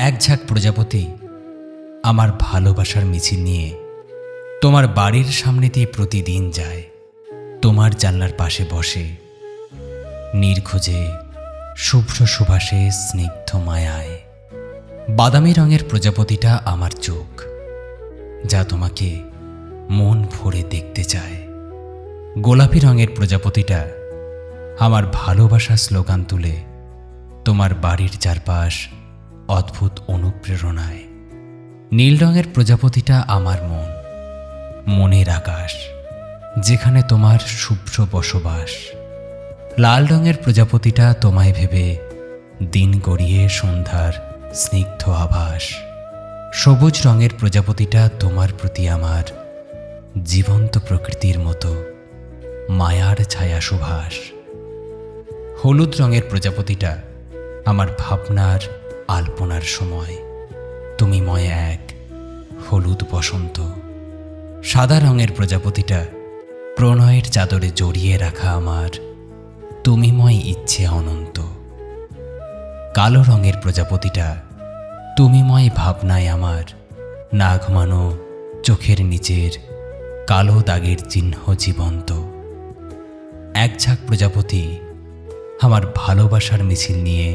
এক ঝাঁক প্রজাপতি আমার ভালোবাসার মিছিল নিয়ে তোমার বাড়ির সামনে দিয়ে প্রতিদিন যায়। তোমার জানলার পাশে বসে নির্খোঁজে শুভ্র সুবাসে স্নিগ্ধ মায়ায়। বাদামি রঙের প্রজাপতিটা আমার চোখ, যা তোমাকে মন ভরে দেখতে চায়। গোলাপি রঙের প্রজাপতিটা আমার ভালোবাসা স্লোগান তুলে তোমার বাড়ির চারপাশ অদ্ভুত অনুপ্রেরণায়। নীল রঙের প্রজাপতিটা আমার মন, মনের আকাশ, যেখানে তোমার শুভ্র বসবাস। লাল রঙের প্রজাপতিটা তোমায় ভেবে দিন গড়িয়ে সন্ধ্যার স্নিগ্ধ আভাস। সবুজ রঙের প্রজাপতিটা তোমার প্রতি আমার জীবন্ত প্রকৃতির মতো মায়ার ছায়া সুভাষ। হলুদ রঙের প্রজাপতিটা আমার ভাবনার আলপনার সময়, তুমি ময় এক হলুদ বসন্ত। সাদা রঙের প্রজাপতিটা প্রণয়ের চাদরে জড়িয়ে রাখা আমার তুমিময় ইচ্ছে অনন্ত। কালো রঙের প্রজাপতিটা তুমিময় ভাবনায় আমার না ঘুমানো চোখের নিচের কালো দাগের চিহ্ন জীবন্ত। এক ঝাঁক প্রজাপতি আমার ভালোবাসার মিছিল নিয়ে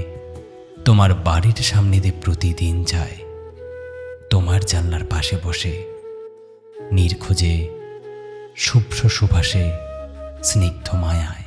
তোমার বাড়ির সামনে দিয়ে প্রতিদিন যায়। তোমার জানলার পাশে বসে নির্খোঁজে শুভ্র সুবাসে স্নিগ্ধ মায়ায়।